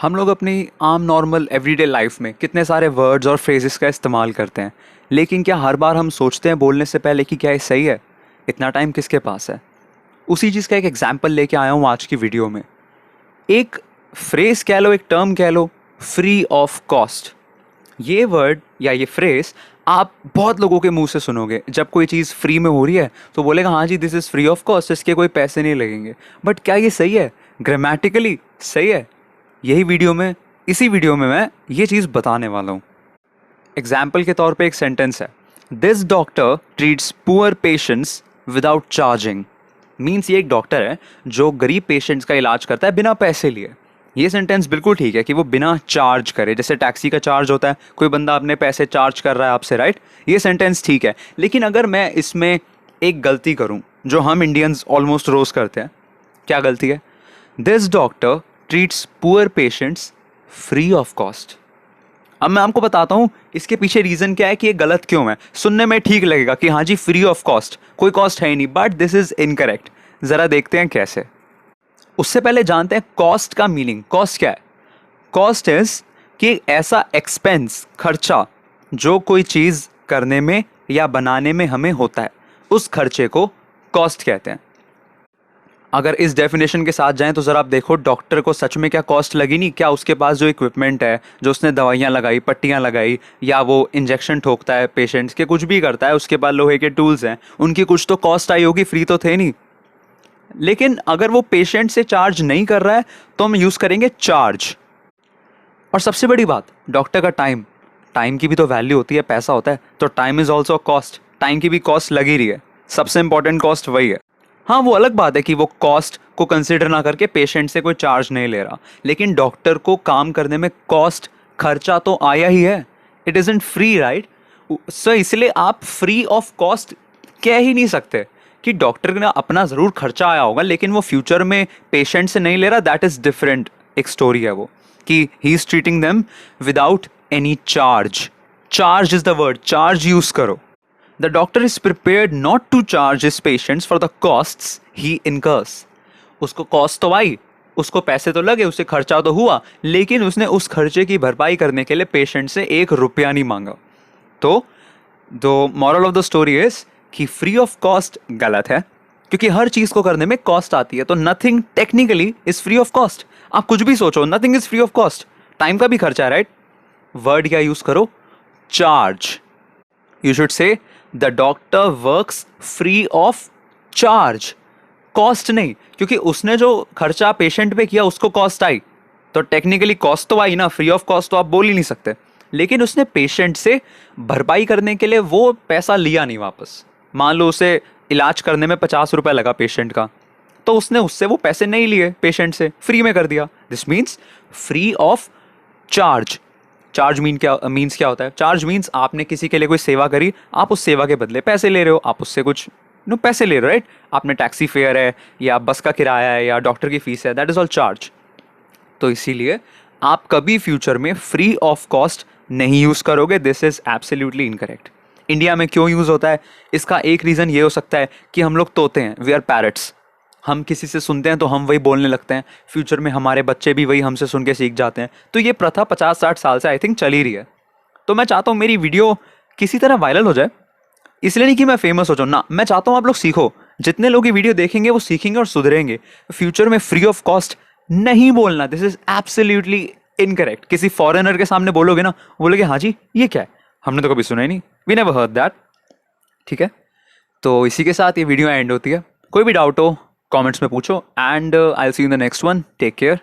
हम लोग अपनी आम नॉर्मल एवरीडे लाइफ में कितने सारे वर्ड्स और फ्रेजेस का इस्तेमाल करते हैं, लेकिन क्या हर बार हम सोचते हैं बोलने से पहले कि क्या ये सही है? इतना टाइम किसके पास है? उसी चीज़ का एक एग्जाम्पल लेके आया हूँ आज की वीडियो में। एक फ्रेज कह लो, एक टर्म कह लो, फ्री ऑफ कॉस्ट। ये वर्ड या ये फ्रेज आप बहुत लोगों के मुंह से सुनोगे। जब कोई चीज़ फ्री में हो रही है तो बोलेगा हाँ जी, this is free of cost, इसके कोई पैसे नहीं लगेंगे। बट क्या ये सही है? ग्रामेटिकली सही है? इसी वीडियो में मैं ये चीज़ बताने वाला हूँ। एग्जाम्पल के तौर पे एक सेंटेंस है, this doctor treats poor patients without charging. Means ये एक डॉक्टर है जो गरीब पेशेंट्स का इलाज करता है बिना पैसे लिए। ये सेंटेंस बिल्कुल ठीक है कि वो बिना चार्ज करे, जैसे टैक्सी का चार्ज होता है, कोई बंदा अपने पैसे चार्ज कर रहा है आपसे, राइट? ये सेंटेंस ठीक है। लेकिन अगर मैं इसमें एक गलती करूं जो हम इंडियंस ऑलमोस्ट रोज करते हैं, क्या गलती है? This doctor treats poor patients free of cost. अब मैं आपको बताता हूं इसके पीछे रीजन क्या है कि ये गलत क्यों है। सुनने में ठीक लगेगा कि हाँ जी, फ्री ऑफ कॉस्ट, कोई कॉस्ट है ही नहीं, बट दिस इज इनकरेक्ट। जरा देखते हैं कैसे। उससे पहले जानते हैं कॉस्ट का मीनिंग। कॉस्ट क्या है? कॉस्ट इज कि ऐसा एक्सपेंस, खर्चा, जो कोई चीज करने में या बनाने में हमें होता है, उस खर्चे को कॉस्ट कहते हैं। अगर इस डेफिनेशन के साथ जाएं तो ज़रा आप देखो, डॉक्टर को सच में क्या कॉस्ट लगी? नहीं। क्या उसके पास जो इक्विपमेंट है, जो उसने दवाइयाँ लगाई, पट्टियाँ लगाई, या वो इंजेक्शन ठोकता है पेशेंट्स के, कुछ भी करता है, उसके पास लोहे के टूल्स हैं, उनकी कुछ तो कॉस्ट आई होगी, फ्री तो थे नहीं। लेकिन अगर वो पेशेंट से चार्ज नहीं कर रहा है तो हम यूज़ करेंगे चार्ज। और सबसे बड़ी बात, डॉक्टर का टाइम, टाइम की भी तो वैल्यू होती है, पैसा होता है, तो time is also cost. Time की भी कॉस्ट लगी रही है, सबसे इंपॉर्टेंट कॉस्ट वही है। हाँ, वो अलग बात है कि वो कॉस्ट को कंसिडर ना करके पेशेंट से कोई चार्ज नहीं ले रहा, लेकिन डॉक्टर को काम करने में कॉस्ट, खर्चा तो आया ही है। It isn't free, right? So इसलिए आप फ्री ऑफ कॉस्ट कह ही नहीं सकते कि डॉक्टर ने अपना ज़रूर खर्चा आया होगा लेकिन वो फ्यूचर में पेशेंट से नहीं ले रहा। दैट इज़ डिफरेंट, एक स्टोरी है वो, कि he is treating them without any charge. Charge is the word, charge use करो। The doctor is prepared not to charge his patients for the costs he incurs. उसको cost तो आई, उसको पैसे तो लगे, उसे खर्चा तो हुआ, लेकिन उसने उस खर्चे की भरपाई करने के लिए पेशेंट से 1 रुपया नहीं मांगा। तो the moral of the story is कि फ्री ऑफ कॉस्ट गलत है, क्योंकि हर चीज को करने में कॉस्ट आती है। तो nothing technically is free of cost. आप कुछ भी सोचो, nothing is free of cost. Time का भी खर्चा है, राइट? वर्ड क्या यूज करो? Charge. You should say the doctor works free of charge, cost नहीं, क्योंकि उसने जो खर्चा पेशेंट पे किया उसको कॉस्ट आई, तो टेक्निकली कॉस्ट तो आई ना, फ्री ऑफ कॉस्ट तो आप बोल ही नहीं सकते। लेकिन उसने पेशेंट से भरपाई करने के लिए वो पैसा लिया नहीं वापस। मान लो उसे इलाज करने में 50 रुपये लगा पेशेंट का, तो उसने उससे वो पैसे नहीं लिए, पेशेंट से फ्री में कर दिया। This means free of charge. Charge means क्या होता है? चार्ज मीन्स आपने किसी के लिए कोई सेवा करी, आप उस सेवा के बदले पैसे ले रहे हो, आप उससे कुछ पैसे ले रहे हो, राइट? आपने टैक्सी फेयर है, या बस का किराया है, या डॉक्टर की फीस है, दैट इज ऑल चार्ज। तो इसीलिए आप कभी फ्यूचर में फ्री ऑफ कॉस्ट नहीं यूज करोगे। This is absolutely incorrect. India में क्यों यूज होता है? इसका एक रीजन ये हो सकता है कि हम लोग तोते हैं, वी आर पैरट्स। हम किसी से सुनते हैं तो हम वही बोलने लगते हैं, फ्यूचर में हमारे बच्चे भी वही हमसे सुन के सीख जाते हैं। तो ये प्रथा 50-60 साल से आई थिंक चली रही है। तो मैं चाहता हूँ मेरी वीडियो किसी तरह वायरल हो जाए, इसलिए नहीं कि मैं फेमस हो जाऊँ ना, मैं चाहता हूँ आप लोग सीखो। जितने लोग ये वीडियो देखेंगे वो सीखेंगे और सुधरेंगे। फ्यूचर में फ्री ऑफ कॉस्ट नहीं बोलना, दिस इज एब्सोल्युटली इनकरेक्ट। किसी फॉरेनर के सामने बोलोगे ना, बोलोगे हाँ जी ये क्या है, हमने तो कभी सुना ही नहीं, वी नेवर हर्ड दैट। ठीक है, तो इसी के साथ ये वीडियो एंड होती है। कोई भी डाउट हो कमेंट्स में पूछो, and I will see you in the next one. Take care.